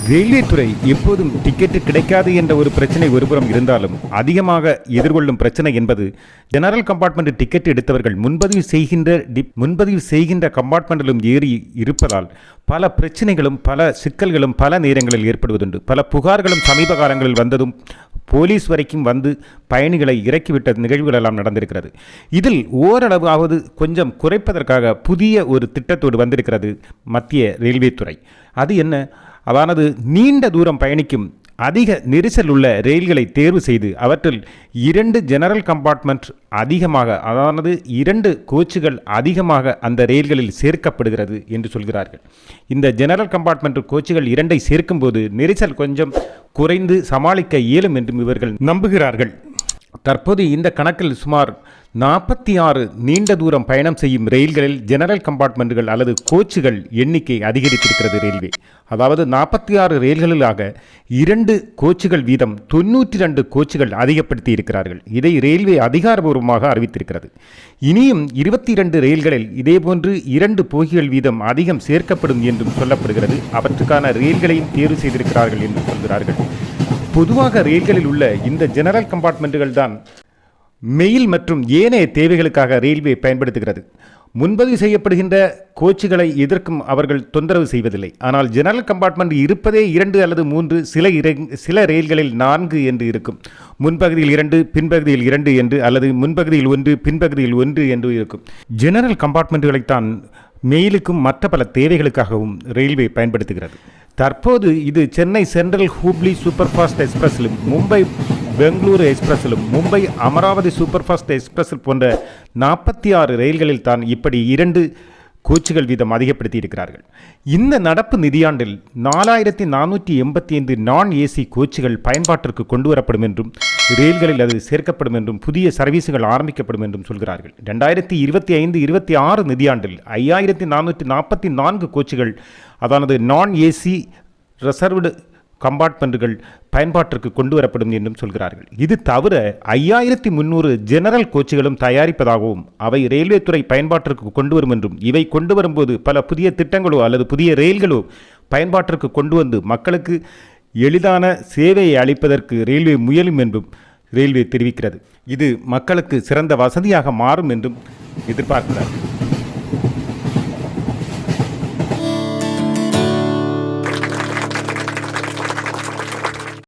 Railway துறை எப்போதும் ticket கிடைக்காது என்ற ஒரு பிரச்சனை ஒருபுறம் இருந்தாலும் அதிகமாக எதிர்கொள்ளும் பிரச்சனை என்பது ஜெனரல் கம்பார்ட்மெண்ட் டிக்கெட் எடுத்தவர்கள் முன்பதிவு செய்கின்ற கம்பார்ட்மெண்டிலும் ஏறி இருப்பதால் பல பிரச்சனைகளும் பல சிக்கல்களும் பல நேரங்களில் ஏற்படுவதுண்டு. பல புகார்களும் சமீப காலங்களில் வந்ததும் போலீஸ் வரைக்கும் வந்து பயணிகளை இறக்கிவிட்ட நிகழ்வுகள் எல்லாம் நடந்திருக்கிறது. இதில் ஓரளவாவது கொஞ்சம் குறைப்பதற்காக புதிய ஒரு திட்டத்தோடு வந்திருக்கிறது மத்திய ரயில்வே துறை. அது என்ன? அதானது நீண்ட தூரம் பயணிக்கும் அதிக நெரிசல் உள்ள ரயில்களை தேர்வு செய்து அவற்றில் 2 ஜெனரல் கம்பார்ட்மெண்ட் அதிகமாக, அதானது 2 கோச்சுகள் அதிகமாக அந்த ரயில்களில் சேர்க்கப்படுகிறது என்று சொல்கிறார்கள். இந்த ஜெனரல் கம்பார்ட்மெண்ட் கோச்சுகள் 2ஐ சேர்க்கும்போது நெரிசல் கொஞ்சம் குறைந்து சமாளிக்க இயலும் என்றும் இவர்கள் நம்புகிறார்கள். தற்போது இந்த கணக்கில் சுமார் 46 நீண்ட தூரம் பயணம் செய்யும் ரயில்களில் ஜெனரல் கம்பார்ட்மெண்ட்டுகள் அல்லது கோச்சுகள் எண்ணிக்கை அதிகரித்திருக்கிறது ரயில்வே. அதாவது 46 ரயில்களிலாக 2 கோச்சுகள் வீதம் 92 கோச்சுகள் அதிகப்படுத்தி இருக்கிறார்கள். இதை ரயில்வே அதிகாரபூர்வமாக அறிவித்திருக்கிறது. இனியும் 22 ரயில்களில் இதேபோன்று 2 போகிகள் வீதம் அதிகம் சேர்க்கப்படும் என்றும் சொல்லப்படுகிறது. அவற்றுக்கான ரயில்களையும் தேர்வு செய்திருக்கிறார்கள் என்று சொல்கிறார்கள். பொதுவாக ரயில்களில் உள்ள இந்த ஜெனரல் கம்பார்ட்மெண்ட்டுகள் தான் மெயில் மற்றும் ஏனைய தேவைகளுக்காக ரயில்வே பயன்படுத்துகிறது. முன்பதிவு செய்யப்படுகின்ற கோச்சுகளை எதற்கும் அவர்கள் தொந்தரவு செய்வதில்லை. ஆனால் ஜெனரல் கம்பார்ட்மெண்ட் இருப்பதே 2 அல்லது 3, சில ரயில்களில் 4 என்று இருக்கும். முன்பகுதியில் 2, பின்பகுதியில் 2 என்று, அல்லது முன்பகுதியில் 1, பின்பகுதியில் 1 என்று இருக்கும். ஜெனரல் கம்பார்ட்மெண்ட்டுகளைத்தான் மெயிலுக்கும் மற்ற பல தேவைகளுக்காகவும் ரயில்வே பயன்படுத்துகிறது. தற்போது இது Chennai central Hubli super fast எக்ஸ்பிரஸிலும், மும்பை பெங்களூரு எக்ஸ்பிரஸிலும், Mumbai Amravati super fast express போன்ற 46 ரயில்களில் தான் இப்படி 2 கோச்சுகள் வீதம் அதிகப்படுத்தி இருக்கிறார்கள். இந்த நடப்பு நிதியாண்டில் 4485 நான் ஏசி கோச்சுகள் பயன்பாட்டிற்கு கொண்டு வரப்படும் என்றும், ரயில்களில் அது சேர்க்கப்படும் என்றும், புதிய சர்வீஸுகள் ஆரம்பிக்கப்படும் என்றும் சொல்கிறார்கள். 2025-26 நிதியாண்டில் 5444 கோச்சுகள், அதானது நான் ஏசி ரிசர்வ்டு கம்பார்ட்மெண்ட்டுகள் பயன்பாட்டிற்கு கொண்டு வரப்படும் என்றும் சொல்கிறார்கள். இது தவிர 5300 ஜெனரல் கோச்சுகளும் தயாரிப்பதாகவும் அவை ரயில்வே துறை பயன்பாட்டிற்கு கொண்டு வரும் என்றும், இவை கொண்டு வரும்போது பல புதிய திட்டங்களோ அல்லது புதிய ரயில்களோ பயன்பாட்டிற்கு கொண்டு வந்து மக்களுக்கு எளிதான சேவையை அளிப்பதற்கு ரயில்வே முயலும் என்றும் ரயில்வே தெரிவிக்கிறது. இது மக்களுக்கு சிறந்த வசதியாக மாறும் என்றும் எதிர்பார்க்கிறார்கள்.